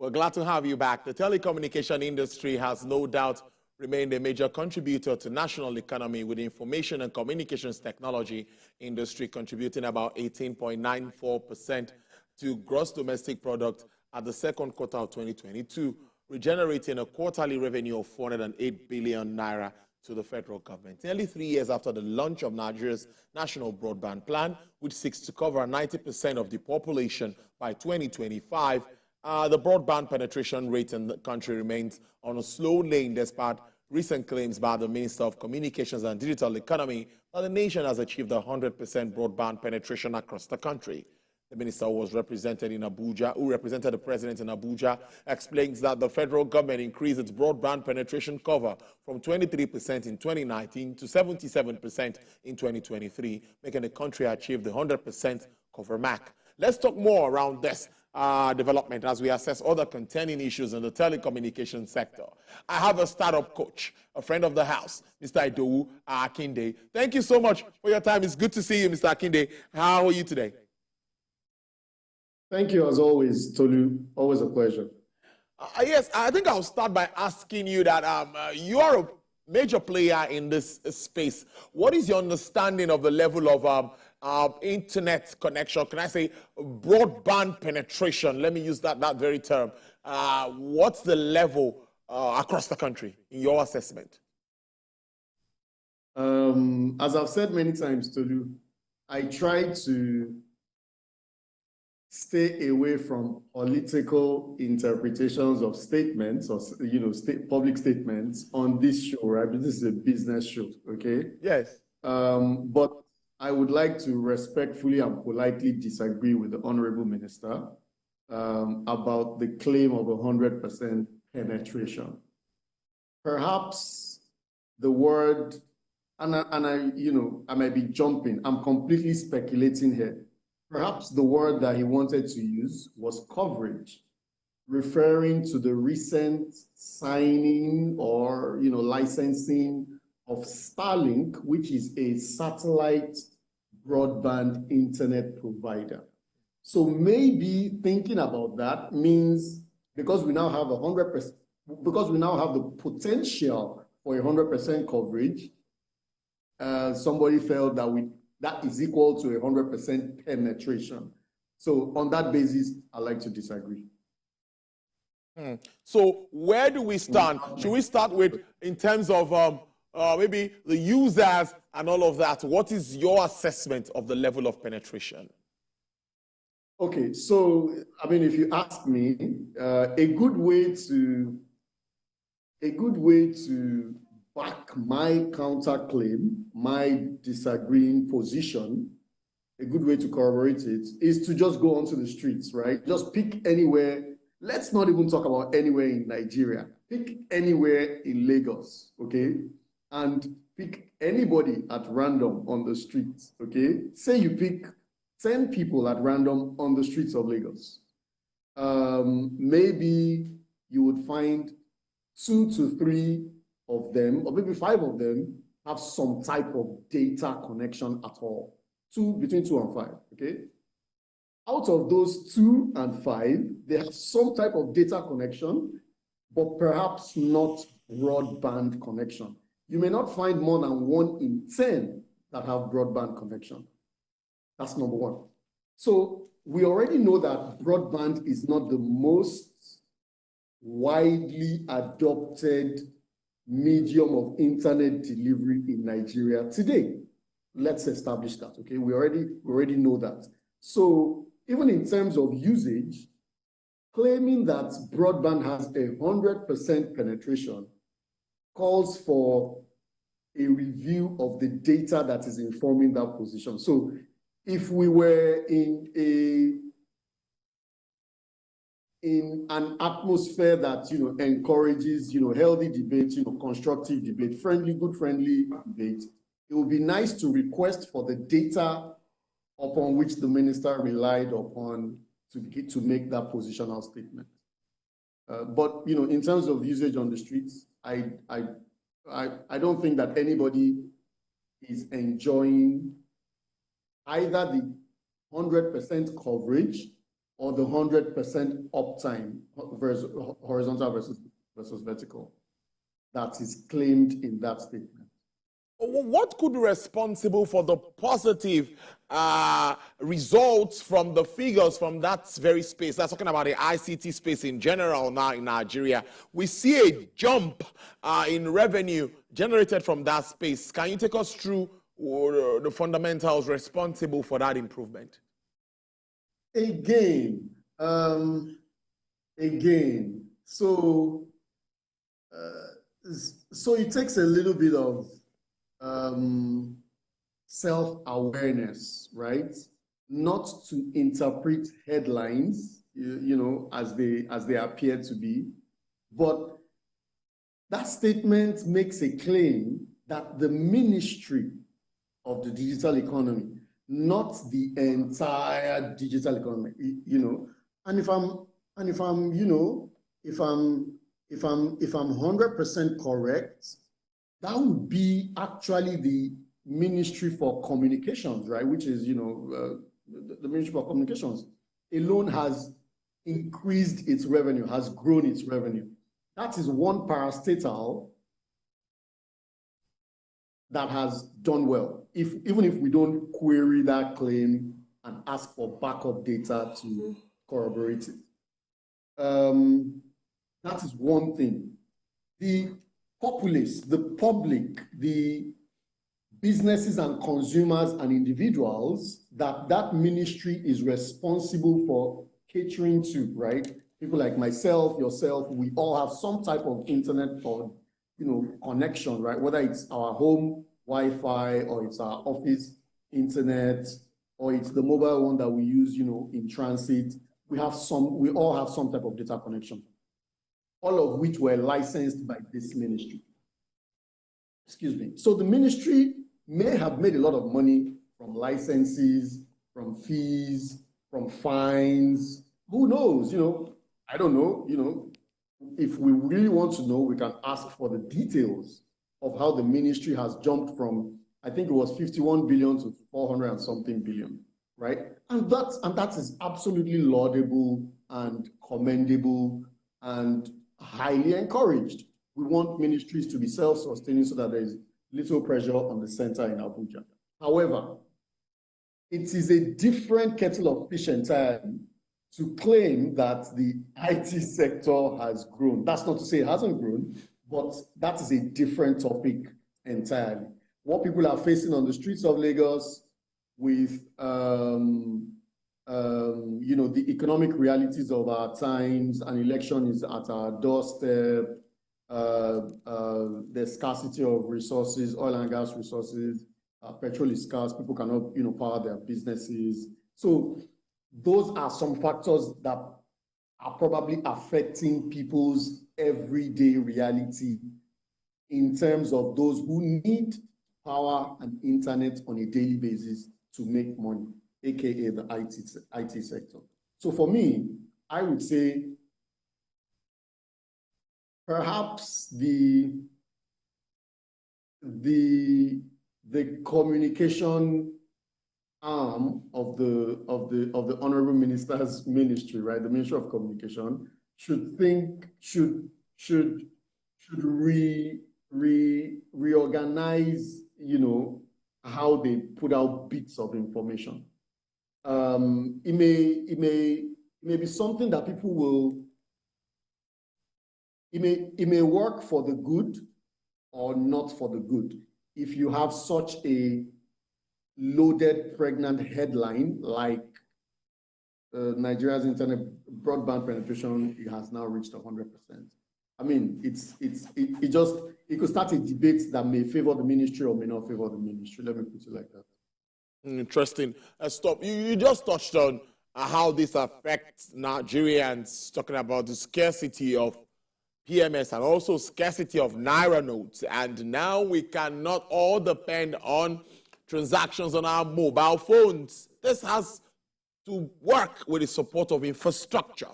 We're glad to have you back. The telecommunication industry has no doubt remained a major contributor to national economy, with the information and communications technology industry contributing about 18.94% to gross domestic product at the second quarter of 2022, regenerating a quarterly revenue of 408 billion naira to the federal government. Nearly 3 years after the launch of Nigeria's national broadband plan, which seeks to cover 90% of the population by 2025, the broadband penetration rate in the country remains on a slow lane despite recent claims by the Minister of Communications and Digital Economy that the nation has achieved 100% broadband penetration across the country. The minister was represented in Abuja, who represented the president in Abuja, explains that the federal government increased its broadband penetration cover from 23% in 2019 to 77% in 2023, making the country achieve the 100% cover mark. Let's talk more around this development as we assess other contending issues in the telecommunications sector. I have a startup coach, a friend of the house, Mr. Idowu Akinde. Thank you so much for your time. It's good to see you, Mr. Akinde. How are you today? Thank you, as always, Tolu. Always a pleasure. Yes, I think I'll start by asking you that you are a major player in this space. What is your understanding of the level of internet connection? Can I say broadband penetration? Let me use that very term. What's the level across the country in your assessment? As I've said many times, Tolu, I try to stay away from political interpretations of statements or, public statements on this show, right? This is a business show, okay? Yes. But I would like to respectfully and politely disagree with the Honorable Minister about the claim of 100% penetration. Perhaps the word, and I might be jumping, I'm completely speculating here. Perhaps the word that he wanted to use was coverage, referring to the recent signing or licensing of Starlink, which is a satellite broadband internet provider. So maybe thinking about that means because we now have 100%, because we now have the potential for 100% coverage, somebody felt that that is equal to 100% penetration. So on that basis, I like to disagree. So where do we stand? Should we start with, in terms of maybe the users and all of that? What is your assessment of the level of penetration? Okay, so I mean, if you ask me, a good way to back my counterclaim, my disagreeing position, a good way to corroborate it is to just go onto the streets, right? Just pick anywhere. Let's not even talk about anywhere in Nigeria. Pick anywhere in Lagos, okay? And pick anybody at random on the streets, okay? Say you pick 10 people at random on the streets of Lagos. Maybe you would find 2 to 3 of them, or maybe 5 of them, have some type of data connection at all. Between 2 and 5, okay? Out of those 2 and 5, they have some type of data connection, but perhaps not broadband connection. You may not find more than 1 in 10 that have broadband connection. That's number one. So we already know that broadband is not the most widely adopted medium of internet delivery in Nigeria today. Let's establish that, okay? We already know that. So even in terms of usage, claiming that broadband has 100% penetration calls for a review of the data that is informing that position. So if we were in an atmosphere that encourages healthy debate, constructive debate, good friendly debate, it would be nice to request for the data upon which the minister relied upon to make that positional statement. But in terms of usage on the streets, I don't think that anybody is enjoying either the 100% coverage or the 100% uptime versus horizontal versus vertical that is claimed in that statement. What could be responsible for the positive results from the figures from that very space? That's talking about the ICT space in general now in Nigeria. We see a jump in revenue generated from that space. Can you take us through the fundamentals responsible for that improvement? Again, so it takes a little bit of self-awareness, right? Not to interpret headlines, as they appear to be, but that statement makes a claim that the Ministry of the Digital Economy, not the entire digital economy, and if I'm 100% correct, that would be actually the Ministry for Communications, right? Which is, the Ministry for Communications alone has increased its revenue, has grown its revenue. That is one parastatal that has done well. Even if we don't query that claim and ask for backup data to corroborate it. That is one thing. The populace, the public, the businesses and consumers and individuals that ministry is responsible for catering to, right? People like myself, yourself, we all have some type of internet or connection, right? Whether it's our home Wi-Fi or it's our office internet or it's the mobile one that we use, in transit. We all have some type of data connection, all of which were licensed by this ministry. Excuse me. So the ministry may have made a lot of money from licenses, from fees, from fines. Who knows? I don't know. If we really want to know, we can ask for the details of how the ministry has jumped from, I think it was 51 billion to 400 and something billion, right? And that is absolutely laudable and commendable and highly encouraged. We want ministries to be self-sustaining so that there is little pressure on the center in Abuja. However, it is a different kettle of fish entirely to claim that the IT sector has grown. That's not to say it hasn't grown, but that is a different topic entirely. What people are facing on the streets of Lagos with, the economic realities of our times, an election is at our doorstep, the scarcity of resources, oil and gas resources, petrol is scarce, people cannot, power their businesses. So those are some factors that are probably affecting people's everyday reality in terms of those who need power and internet on a daily basis to make money, aka the IT sector. So for me, I would say perhaps the communication arm of the Honorable Minister's ministry, right? The Ministry of Communication should reorganize, how they put out bits of information. It may be something that people will. It may work for the good or not for the good. If you have such a loaded, pregnant headline like Nigeria's internet broadband penetration, it has now reached 100%. I mean, it could start a debate that may favor the ministry or may not favor the ministry. Let me put it like that. Interesting. Stop. You just touched on how this affects Nigerians, talking about the scarcity of PMS and also scarcity of Naira notes. And now we cannot all depend on transactions on our mobile phones. This has to work with the support of infrastructure.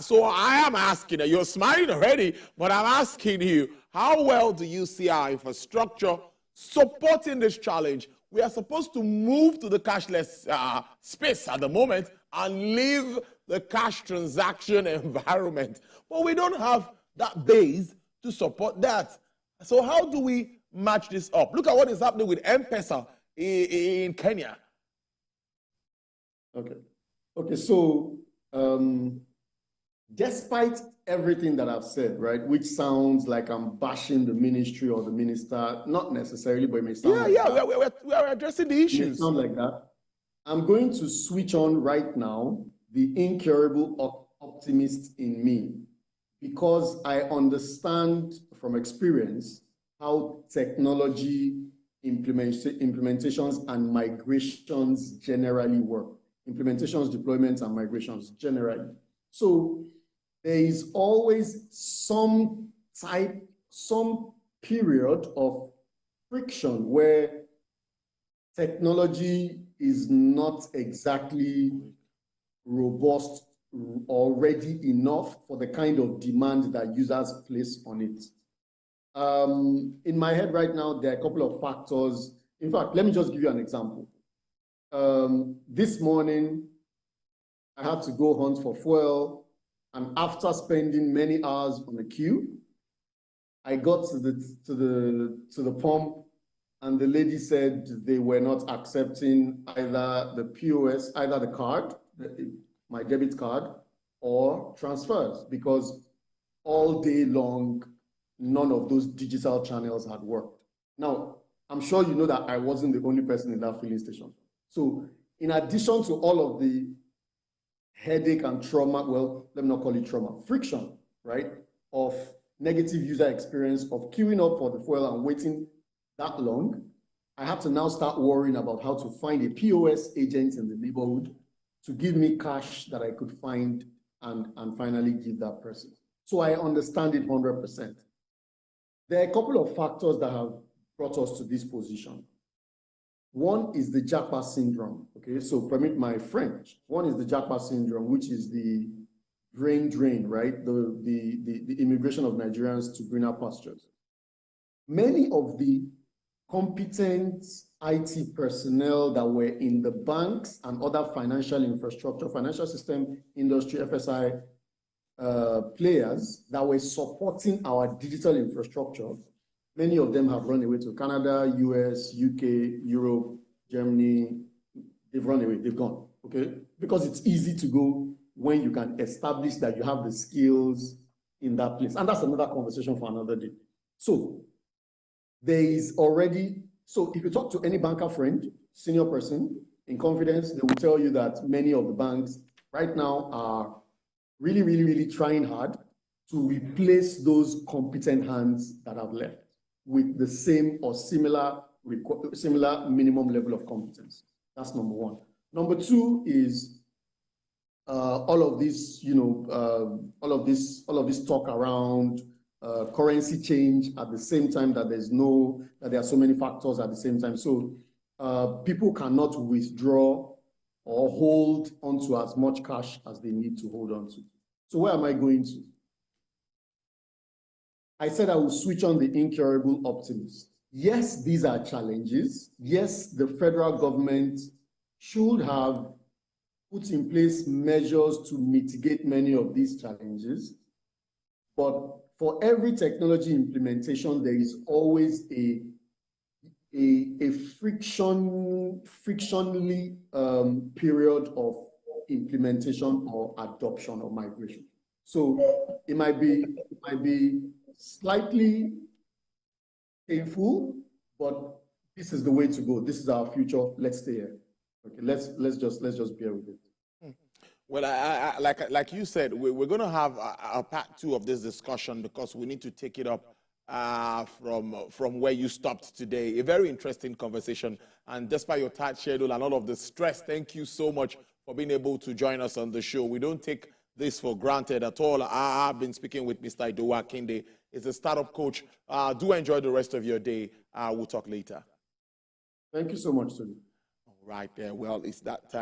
So I am asking you, you're smiling already, but I'm asking you, how well do you see our infrastructure supporting this challenge? We are supposed to move to the cashless space at the moment and leave the cash transaction environment. But we don't have that base to support that. So how do we match this up? Look at what is happening with M-Pesa in Kenya. Okay, so despite everything that I've said, right, which sounds like I'm bashing the ministry or the minister, not necessarily, but it may sound like that. We are addressing the issues. It may sound like that. I'm going to switch on right now the incurable optimist in me, because I understand from experience how technology implementations and migrations generally work. Implementations, deployments, and migrations generally. So there is always some period of friction where technology is not exactly robust or ready enough for the kind of demand that users place on it. In my head right now, there are a couple of factors. In fact, let me just give you an example. This morning, I had to go hunt for fuel, and after spending many hours on the queue, I got to the pump, and the lady said they were not accepting either the POS, either the card, my debit card, or transfers, because all day long, none of those digital channels had worked. Now, I'm sure you know that I wasn't the only person in that filling station. So in addition to all of the headache and trauma, well, let me not call it trauma, friction, right, of negative user experience of queuing up for the fuel and waiting that long, I have to now start worrying about how to find a POS agent in the neighborhood to give me cash that I could find and finally give that person. So I understand it 100%. There are a couple of factors that have brought us to this position. One is the Japa syndrome, okay? So permit my French. One is the Japa syndrome, which is the brain drain, right? The immigration of Nigerians to greener pastures. Many of the competent IT personnel that were in the banks and other financial infrastructure, financial system industry, FSI players that were supporting our digital infrastructure, many of them have run away to Canada, US, UK, Europe, Germany. They've run away, they've gone, okay? Because it's easy to go when you can establish that you have the skills in that place. And that's another conversation for another day. So there is already, so if you talk to any banker friend, senior person, in confidence, they will tell you that many of the banks right now are really trying hard to replace those competent hands that have left with the same or similar minimum level of competence. That's number one. Number two is all of this, all of this talk around currency change at the same time that there are so many factors at the same time. So people cannot withdraw or hold onto as much cash as they need to hold on to. So where am I going to? I said I will switch on the incurable optimist. Yes, these are challenges. Yes, the federal government should have put in place measures to mitigate many of these challenges. But for every technology implementation, there is always a frictionally period of implementation or adoption or migration. So it might be slightly painful, but this is the way to go. This is our future. Let's stay here. Okay, let's just bear with it. Well, like you said, we're going to have a part two of this discussion because we need to take it up from where you stopped today. A very interesting conversation. And despite your tight schedule and all of the stress, thank you so much for being able to join us on the show. We don't take this for granted at all. I've been speaking with Mr. Idowu Akinde. He's a startup coach. Do enjoy the rest of your day. We'll talk later. Thank you so much, Tony. All right, well, it's that time.